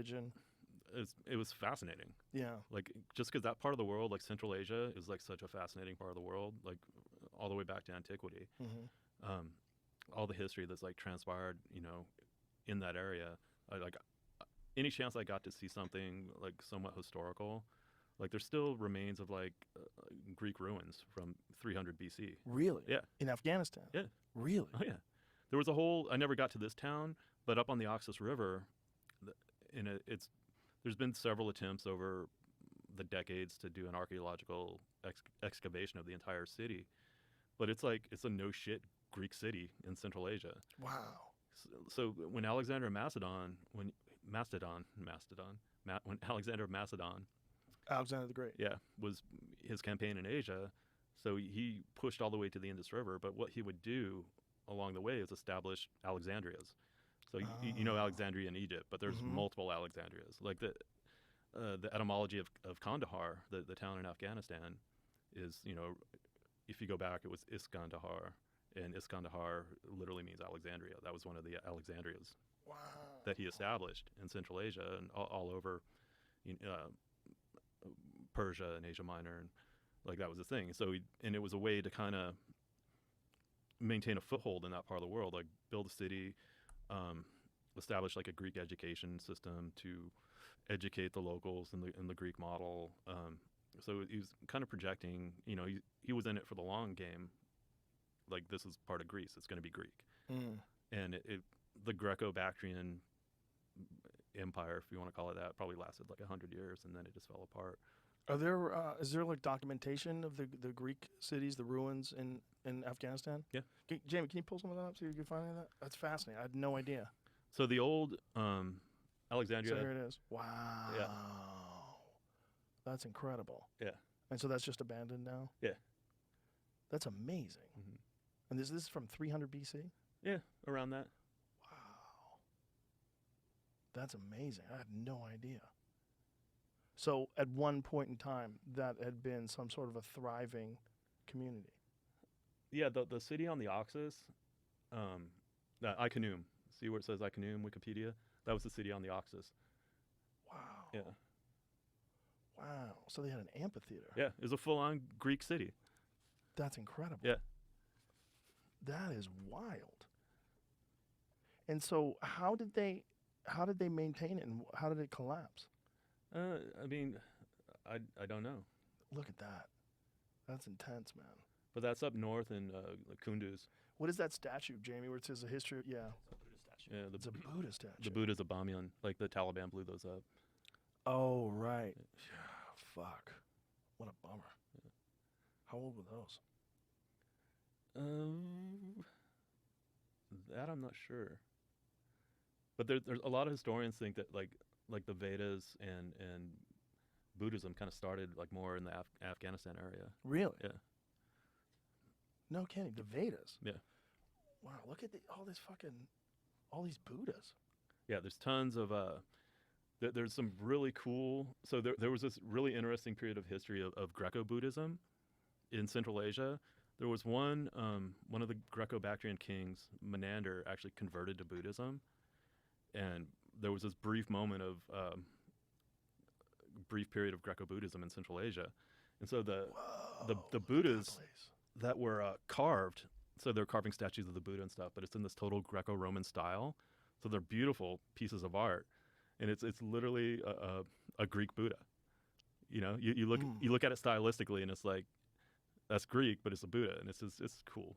religion. It was fascinating. Yeah. Like, just because that part of the world, like Central Asia, is like such a fascinating part of the world, like all the way back to antiquity. All the history that's like transpired, in that area. Like any chance I got to see something like somewhat historical, like there's still remains of like Greek ruins from 300 BC. Really? Yeah. In Afghanistan? Yeah. Really? Oh yeah. There was a whole. I never got to this town, but up on the Oxus River, there's been several attempts over the decades to do an archaeological excavation of the entire city, but it's a no shit Greek city in Central Asia. Wow. So when Alexander of Macedon, when Alexander of Macedon, Alexander the Great. yeah, was his campaign in Asia, so he pushed all the way to the Indus River. But what he would do along the way is establish Alexandrias. So you know Alexandria in Egypt, but there's multiple Alexandrias. Like the etymology of Kandahar, the town in Afghanistan, is, if you go back, it was Iskandahar, and Iskandahar literally means Alexandria. That was one of the Alexandrias Wow. that he established in Central Asia and all over Persia and Asia Minor, and like that was the thing. So and it was a way to kind of maintain a foothold in that part of the world, like build a city, establish like a Greek education system to educate the locals in the Greek model. So he was kind of projecting, he was in it for the long game. Like, this is part of Greece. It's going to be Greek. And the Greco-Bactrian empire, if you want to call it that, probably lasted like 100 years, and then it just fell apart. Is there like documentation of the Greek cities, the ruins in Afghanistan? Yeah. Jamie, can you pull some of that up so you can find any of that? That's fascinating. I had no idea. So the old Alexandria. So here it is. Wow. Yeah. That's incredible. Yeah. And so that's just abandoned now? Yeah. That's amazing. And this is from 300 BC? Yeah, around that. Wow. That's amazing. I had no idea. So at one point in time, that had been some sort of a thriving community. Yeah, the city on the Oxus, Icenoom. See where it says Icenoom, Wikipedia? That was the city on the Oxus. Wow. Yeah. Wow. So they had an amphitheater. Yeah, it was a full-on Greek city. That's incredible. Yeah. That is wild. And so how did they maintain it, and how did it collapse? I mean, I don't know. Look at that. That's intense, man. But that's up north in Kunduz. What is that statue, Jamie, where it says the history? Yeah. Yeah, It's a Buddha statue. The Buddhas of Bamyan, like the Taliban blew those up. Oh, right. Yeah, fuck. What a bummer. Yeah. How old were those? That I'm not sure. But there's a lot of historians think that like the Vedas and Buddhism kind of started like more in the Afghanistan area. Really? Yeah. No kidding. The Vedas. Yeah. Wow. Look at all these Buddhas. Yeah. There's tons of there's some really cool. So there was this really interesting period of history of Greco-Buddhism in Central Asia. There was one of the Greco-Bactrian kings, Menander, actually converted to Buddhism, and there was this brief moment of brief period of Greco-Buddhism in Central Asia, and so the Buddhas that were carved, so they're carving statues of the Buddha and stuff, but it's in this total Greco-Roman style, so they're beautiful pieces of art, and it's literally a Greek Buddha. You look at it stylistically, and it's like, that's Greek, but it's a Buddha, and it's cool,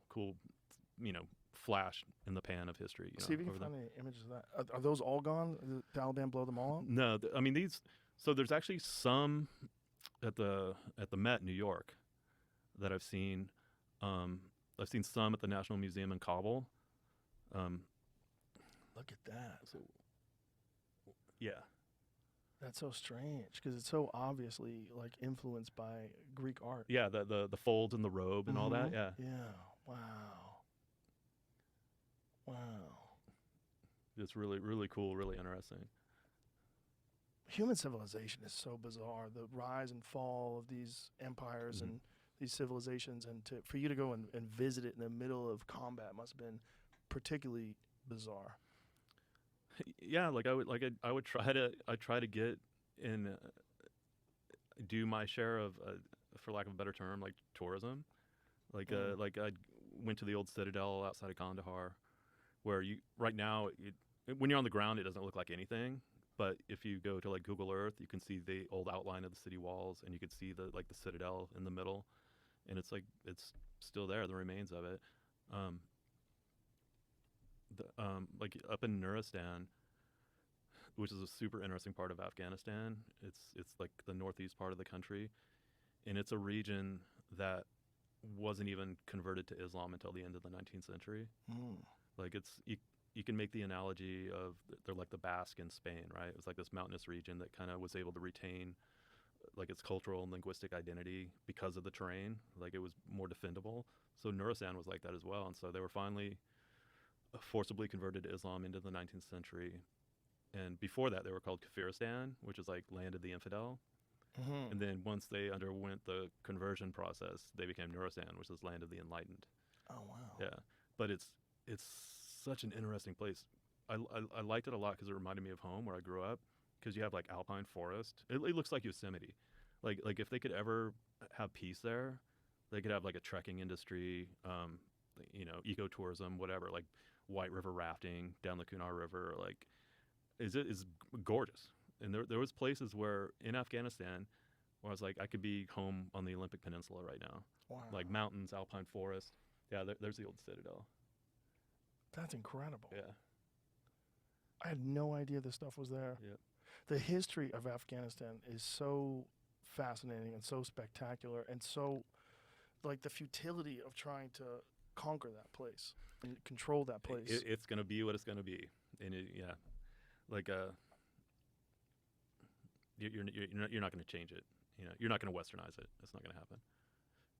flash in the pan of history. See if you can find any images of that. Are those all gone? Did the Taliban blow them all up? No, I mean these. So there's actually some at the Met, New York, that I've seen. I've seen some at the National Museum in Kabul. Look at that. So, yeah. That's so strange because it's so obviously like influenced by Greek art. Yeah, the folds in the robe and all that. Yeah. Yeah. Wow. Wow. It's really, really cool, really interesting. Human civilization is so bizarre. The rise and fall of these empires and these civilizations, and for you to go and visit it in the middle of combat must have been particularly bizarre. Yeah, like I would try to get in, do my share of, for lack of a better term, like tourism. Like I went to the old citadel outside of Kandahar, where you right now when you're on the ground it doesn't look like anything, but if you go to like Google Earth, you can see the old outline of the city walls, and you can see the citadel in the middle, and it's still there, the remains of it. Um, like up in Nuristan, which is a super interesting part of Afghanistan. It's like the northeast part of the country, and it's a region that wasn't even converted to Islam until the end of the 19th century. Mm. Like you can make the analogy of they're like the Basque in Spain, right? It was like this mountainous region that kind of was able to retain like its cultural and linguistic identity because of the terrain. Like it was more defendable. So Nuristan was like that as well, and so they were finally forcibly converted to Islam into the 19th century. And before that, they were called Kafiristan, which is like land of the infidel. Hmm. And then once they underwent the conversion process, they became Nuristan, which is land of the enlightened. Oh wow. Yeah, but it's such an interesting place. I liked it a lot because it reminded me of home where I grew up. Because you have like alpine forest. It looks like Yosemite. Like if they could ever have peace there, they could have like a trekking industry, ecotourism, whatever, like White River rafting down the Kunar River. Like is gorgeous. And there was places where in Afghanistan where I was like, I could be home on the Olympic Peninsula right now, Wow. like mountains, alpine forest. Yeah, there's the old citadel. That's incredible. Yeah, I had no idea this stuff was there. yeah. The history of Afghanistan is so fascinating and so spectacular, and so like the futility of trying to conquer that place and control that place. It's gonna be what it's gonna be, and yeah, like you're not gonna change it. You're not gonna westernize it. It's not gonna happen.